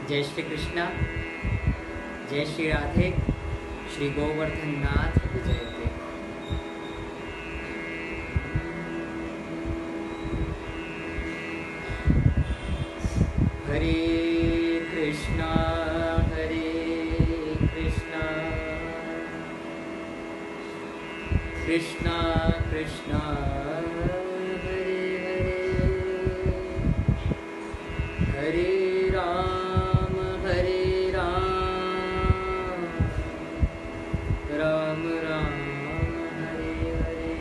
जय श्री कृष्णा, जय श्री राधे, श्री गोवर्धन नाथ विजयते। हरे कृष्णा कृष्णा कृष्णा हरे हरे, हरे राम राम राम हरे हरे।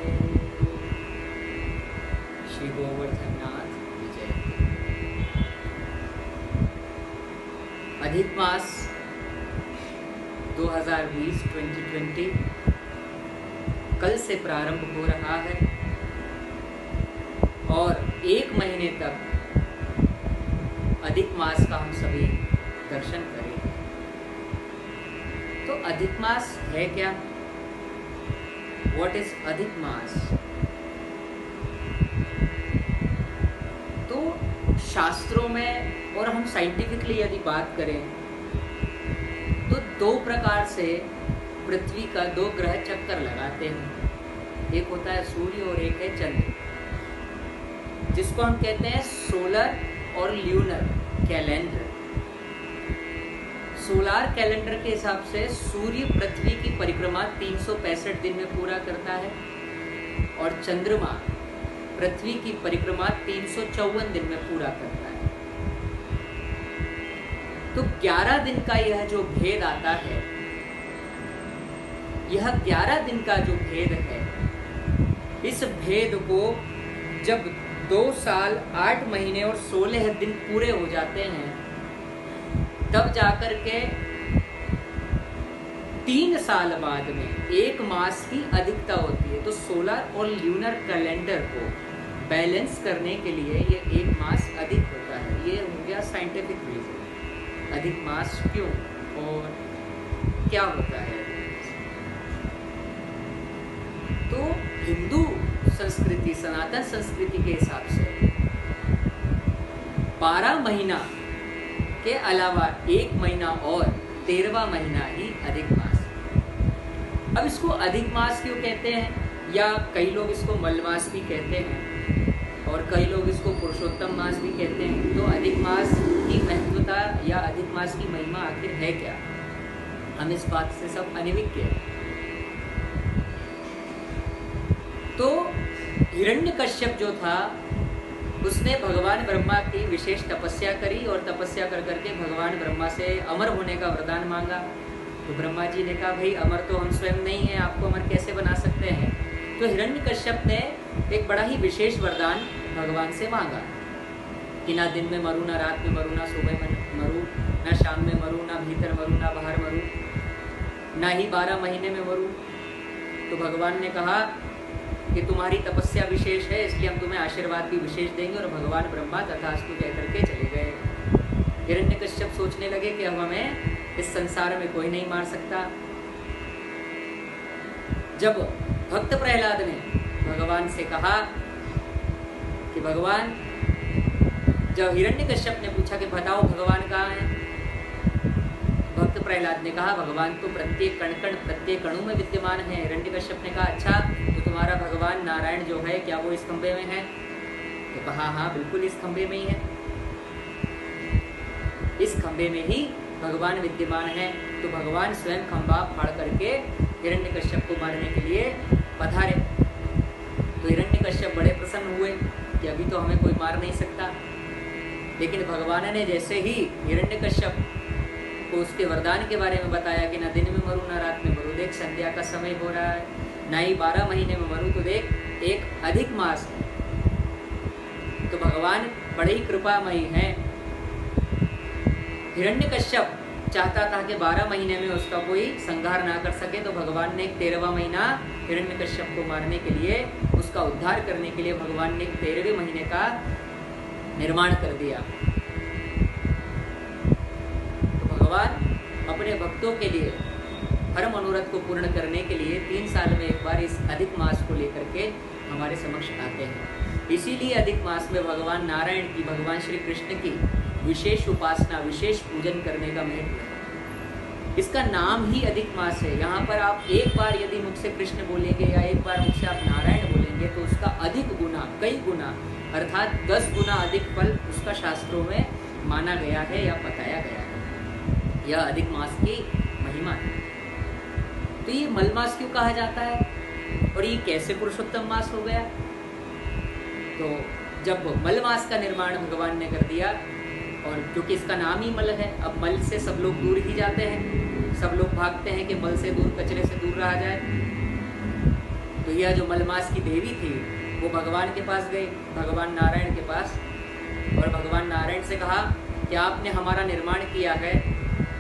श्री गोवर्धन नाथ विजय। अधिक मास 2020 कल से प्रारंभ हो रहा है और 1 महीने तक अधिक मास का हम सभी दर्शन करेंगे। तो अधिक मास है क्या? व्हाट इज अधिक मास? तो शास्त्रों में और हम साइंटिफिकली यदि बात करें तो 2 प्रकार से पृथ्वी का 2 ग्रह चक्कर लगाते हैं। एक होता है सूर्य और एक है चंद्र, जिसको हम कहते हैं सोलर और ल्यूनर कैलेंडर। सोलार कैलेंडर के हिसाब से सूर्य पृथ्वी की परिक्रमा 365 दिन में पूरा करता है और चंद्रमा पृथ्वी की परिक्रमा 354 दिन में पूरा करता है। तो 11 दिन का यह जो भेद आता है, यह 11 दिन का जो भेद है, इस भेद को जब 2 साल 8 महीने और 16 दिन पूरे हो जाते हैं, तब जाकर के 3 साल बाद में 1 मास की अधिकता होती है। तो सोलर और ल्यूनर कैलेंडर को बैलेंस करने के लिए ये 1 मास अधिक होता है। ये हो गया साइंटिफिक रीजन। अधिक मास क्यों और क्या होता है? तो हिंदू संस्कृति, सनातन संस्कृति के हिसाब से 12 महीना के अलावा 1 महीना और 13वां महीना ही अधिक मास। अब इसको अधिक मास क्यों कहते हैं, या कई लोग इसको मलमास भी कहते हैं और कई लोग इसको पुरुषोत्तम मास भी कहते हैं। तो अधिक मास की महत्वता या अधिक मास की महिमा आखिर है क्या? हम इस बात से सब अनभिज्ञ हैं। तो हिरण्यकश्यप जो था, उसने भगवान ब्रह्मा की विशेष तपस्या करी और तपस्या कर करके भगवान ब्रह्मा से अमर होने का वरदान मांगा। तो ब्रह्मा जी ने कहा, भाई अमर तो हम स्वयं नहीं हैं, आपको अमर कैसे बना सकते हैं? तो हिरण्यकश्यप ने एक बड़ा ही विशेष वरदान भगवान से मांगा कि ना दिन में मरूं, ना रात में मरूं, ना सुबह में मरूं, ना शाम में मरूं, ना भीतर मरूं, ना बाहर मरूं, ना ही 12 महीने में मरूं। तो भगवान ने कहा कि तुम्हारी तपस्या विशेष है, इसलिए हम तुम्हें आशीर्वाद भी विशेष देंगे। और भगवान ब्रह्मा तथास्तु कह करके चले गए। हिरण्यकश्यप सोचने लगे कि अब हमें इस संसार में कोई नहीं मार सकता। जब भक्त प्रहलाद ने भगवान से कहा कि भगवान, जब हिरण्यकश्यप ने पूछा कि बताओ भगवान कहाँ हैं, भक्त प्रहलाद ने कहा भगवान तो प्रत्येक कण कण प्रत्येक अणु में विद्यमान है। हिरण्यकश्यप ने कहा, अच्छा तो तुम्हारा भगवान नारायण जो है, क्या वो इस खंबे में है? तो कहा हाँ बिल्कुल इस खंबे में ही है, इस खंबे में ही भगवान विद्यमान है। तो भगवान स्वयं खंबा फाड़ करके हिरण्यकश्यप को मारने के लिए पधारे। तो हिरण्यकश्यप बड़े प्रसन्न हुए कि अभी तो हमें कोई मार नहीं सकता। लेकिन भगवान ने जैसे ही हिरण्यकश्यप को उसके वरदान के बारे में बताया कि ना दिन में मरूं, ना रात में मरूं, देख संध्या का समय हो रहा है, ना ही 12 महीने में मरूं, तो देख एक अधिक मास है। तो भगवान बड़े ही कृपामयी हैं। हिरण्यकश्यप चाहता था कि 12 महीने में उसका कोई संहार ना कर सके, तो भगवान ने एक 13वां महीना हिरण्यकश्यप को मारने के लिए, उसका उद्धार करने के लिए भगवान ने एक 13वें महीने का निर्माण कर दिया। तो भगवान अपने भक्तों के लिए हर मनोरथ को पूर्ण करने के लिए 3 साल में एक बार इस अधिक मास को लेकर के हमारे समक्ष आते हैं। इसीलिए अधिक मास में भगवान नारायण की, भगवान श्री कृष्ण की विशेष उपासना, विशेष पूजन करने का महत्व है। इसका नाम ही अधिक मास है। यहाँ पर आप एक बार यदि मुझसे कृष्ण बोलेंगे या एक बार मुझसे आप नारायण बोलेंगे तो उसका अधिक गुना, कई गुना अर्थात 10 गुना अधिक फल उसका शास्त्रों में माना गया है या बताया गया है। यह अधिक मास की महिमा है। तो ये मल मास क्यों कहा जाता है और ये कैसे पुरुषोत्तम मास हो गया? तो जब मल मास का निर्माण भगवान ने कर दिया, और क्योंकि इसका नाम ही मल है, अब मल से सब लोग दूर ही जाते हैं, सब लोग भागते हैं कि मल से दूर, कचरे से दूर रहा जाए। तो यह जो मल मास की देवी थी वो भगवान के पास गई, भगवान नारायण के पास, और भगवान नारायण से कहा कि आपने हमारा निर्माण किया है,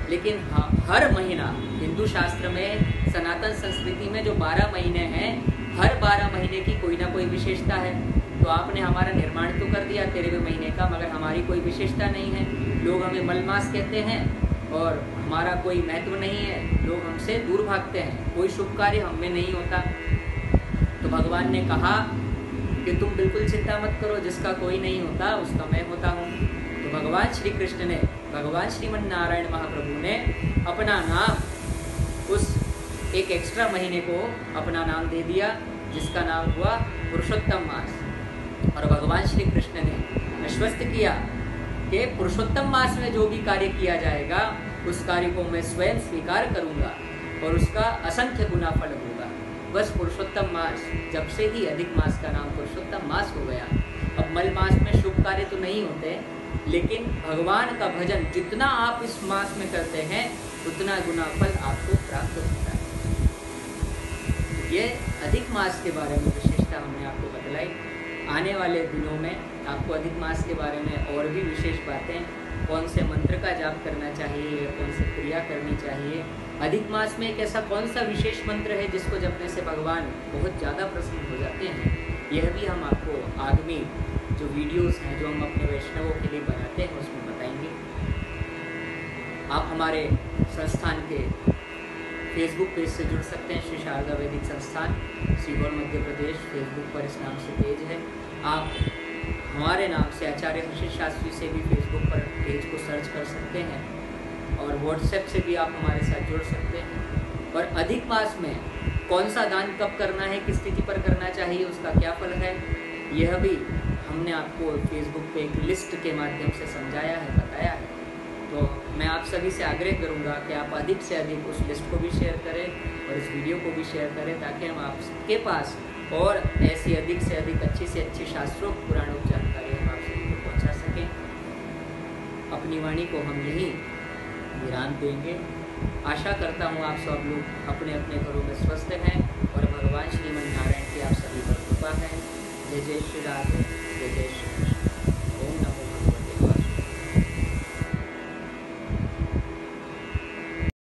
लेकिन हर महीना हिंदू शास्त्र में, सनातन संस्कृति में जो 12 महीने हैं, हर 12 महीने की कोई ना कोई विशेषता है। तो आपने हमारा निर्माण तो कर दिया 13वें महीने का, मगर हमारी कोई विशेषता नहीं है। लोग हमें मल मास कहते हैं और हमारा कोई महत्व नहीं है, लोग हमसे दूर भागते हैं, कोई शुभ कार्य हम में नहीं होता। तो भगवान ने कहा कि तुम बिल्कुल चिंता मत करो, जिसका कोई नहीं होता उसका मैं होता हूँ। तो भगवान श्री कृष्ण ने, भगवान श्रीमन नारायण महाप्रभु ने अपना नाम उस एक एक्स्ट्रा महीने को अपना नाम दे दिया, जिसका नाम हुआ पुरुषोत्तम मास। और भगवान श्री कृष्ण ने आश्वस्त किया कि पुरुषोत्तम मास में जो भी कार्य किया जाएगा उस कार्य को मैं स्वयं स्वीकार करूंगा और उसका असंख्य गुना फल होगा। बस पुरुषोत्तम मास, जब से ही अधिक मास का नाम पुरुषोत्तम मास हो गया। अब मल मास में शुभ कार्य तो नहीं होते, लेकिन भगवान का भजन जितना आप इस मास में करते हैं उतना गुना फल आपको प्राप्त होता है। ये अधिक मास के बारे में विशेषता हमने आपको बतलाई। आने वाले दिनों में आपको अधिक मास के बारे में और भी विशेष बातें, कौन से मंत्र का जाप करना चाहिए, कौन सी क्रिया करनी चाहिए, अधिक मास में एक ऐसा कौन सा विशेष मंत्र है जिसको जपने से भगवान बहुत ज़्यादा प्रसन्न हो जाते हैं, यह भी हम आपको आगामी जो वीडियोस हैं जो हम अपने वैष्णवों के लिए बनाते हैं उसमें बताएंगे। आप हमारे संस्थान के फेसबुक पेज से जुड़ सकते हैं, श्री शारदा वैदिक संस्थान सीहोर मध्य प्रदेश, फेसबुक पर इस नाम से पेज है। आप हमारे नाम से आचार्य हर्षित शास्त्री से भी फेसबुक पर पेज को सर्च कर सकते हैं, और व्हाट्सएप से भी आप हमारे साथ जुड़ सकते हैं। और अधिक मास में कौन सा दान कब करना है, किस तिथि पर करना चाहिए, उसका क्या फल है, यह भी हमने आपको फेसबुक पे एक लिस्ट के माध्यम से समझाया है, बताया है। तो मैं आप सभी से आग्रह करूंगा कि आप अधिक से अधिक उस लिस्ट को भी शेयर करें और इस वीडियो को भी शेयर करें, ताकि हम आपके पास और ऐसी अधिक से अधिक अच्छी से अच्छी शास्त्रोक्त पुराणों जानकारी हम आप सभी को पहुँचा सकें। अपनी वाणी को हम यहीं विराम देंगे। आशा करता हूँ आप सब लोग अपने अपने घरों में स्वस्थ हैं और भगवान श्रीमन नारायण की आप सभी पर कृपा है। जय जय श्री राधे, जय जय श्री कृष्ण।